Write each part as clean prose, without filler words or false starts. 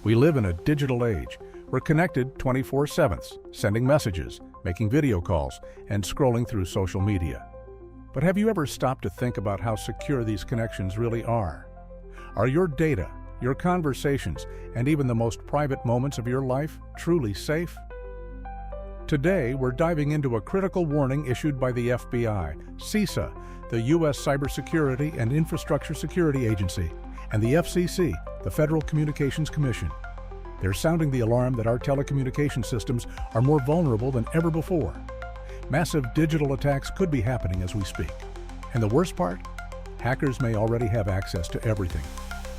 We live in a digital age. We're connected 24/7, sending messages, making video calls, and scrolling through social media. But have you ever stopped to think about how secure these connections really are? Are your data, your conversations, and even the most private moments of your life truly safe? Today, we're diving into a critical warning issued by the FBI, CISA, the U.S. Cybersecurity and Infrastructure Security Agency, and the FCC, the Federal Communications Commission. They're sounding the alarm that our telecommunication systems are more vulnerable than ever before. Massive digital attacks could be happening as we speak. And the worst part? Hackers may already have access to everything.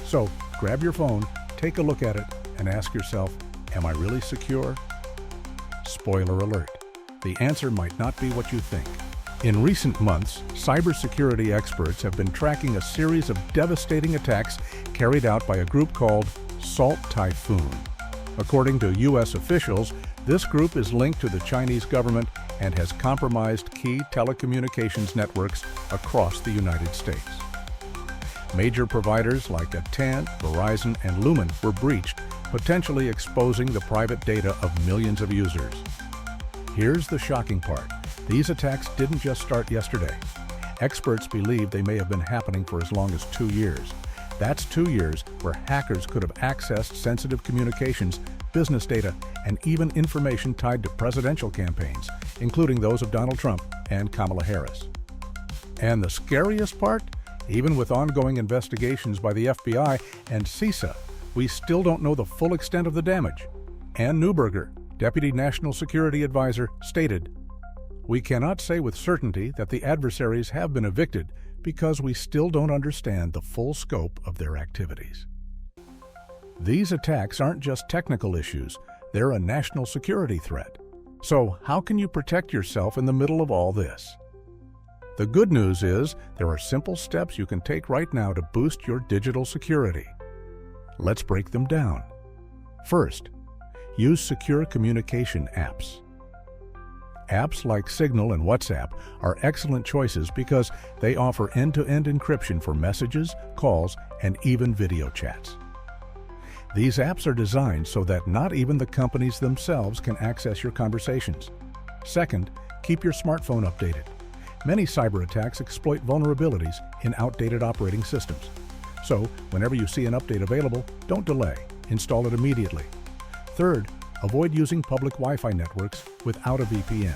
So, grab your phone, take a look at it, and ask yourself, am I really secure? Spoiler alert, the answer might not be what you think. In recent months, cybersecurity experts have been tracking a series of devastating attacks carried out by a group called Salt Typhoon. According to U.S. officials, this group is linked to the Chinese government and has compromised key telecommunications networks across the United States. Major providers like Telecom, Verizon, and Lumen were breached, potentially exposing the private data of millions of users. Here's the shocking part. These attacks didn't just start yesterday. Experts believe they may have been happening for as long as 2 years. That's 2 years where hackers could have accessed sensitive communications, business data, and even information tied to presidential campaigns, including those of Donald Trump and Kamala Harris. And the scariest part? Even with ongoing investigations by the FBI and CISA, we still don't know the full extent of the damage. Ann Neuberger, Deputy National Security Advisor, stated, "We cannot say with certainty that the adversaries have been evicted because we still don't understand the full scope of their activities." These attacks aren't just technical issues, they're a national security threat. So how can you protect yourself in the middle of all this? The good news is there are simple steps you can take right now to boost your digital security. Let's break them down. First, use secure communication apps. Apps like Signal and WhatsApp are excellent choices because they offer end-to-end encryption for messages, calls, and even video chats. These apps are designed so that not even the companies themselves can access your conversations. Second, keep your smartphone updated. Many cyber attacks exploit vulnerabilities in outdated operating systems. So, whenever you see an update available, don't delay. Install it immediately. Third, avoid using public Wi-Fi networks without a VPN.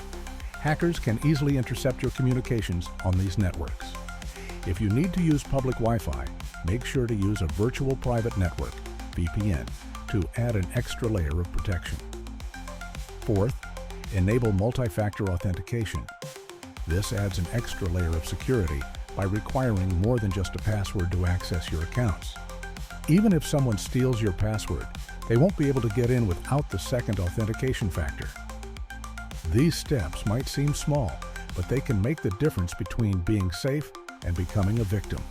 Hackers can easily intercept your communications on these networks. If you need to use public Wi-Fi, make sure to use a virtual private network, VPN, to add an extra layer of protection. Fourth, enable multi-factor authentication. This adds an extra layer of security by requiring more than just a password to access your accounts. Even if someone steals your password, they won't be able to get in without the second authentication factor. These steps might seem small, but they can make the difference between being safe and becoming a victim.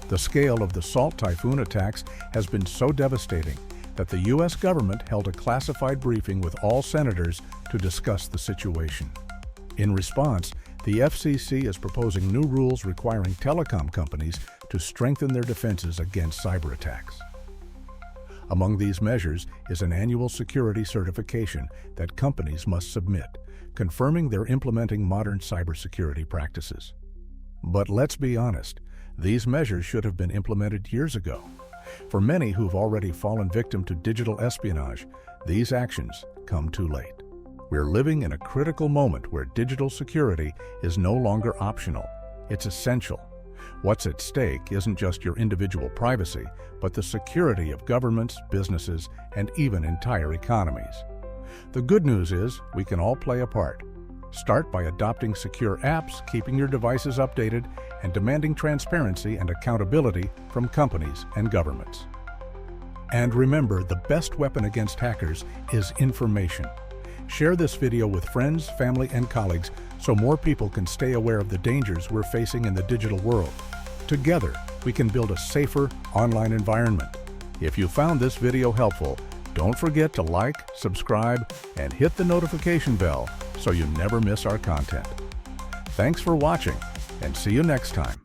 The scale of the Salt Typhoon attacks has been so devastating that the U.S. government held a classified briefing with all senators to discuss the situation. In response, the FCC is proposing new rules requiring telecom companies to strengthen their defenses against cyber attacks. Among these measures is an annual security certification that companies must submit, confirming they're implementing modern cybersecurity practices. But let's be honest, these measures should have been implemented years ago. For many who've already fallen victim to digital espionage, these actions come too late. We're living in a critical moment where digital security is no longer optional. It's essential. What's at stake isn't just your individual privacy, but the security of governments, businesses, and even entire economies. The good news is we can all play a part. Start by adopting secure apps, keeping your devices updated, and demanding transparency and accountability from companies and governments. And remember, the best weapon against hackers is information. Share this video with friends, family, and colleagues so more people can stay aware of the dangers we're facing in the digital world. Together, we can build a safer online environment. If you found this video helpful, don't forget to like, subscribe, and hit the notification bell so you never miss our content. Thanks for watching, and see you next time.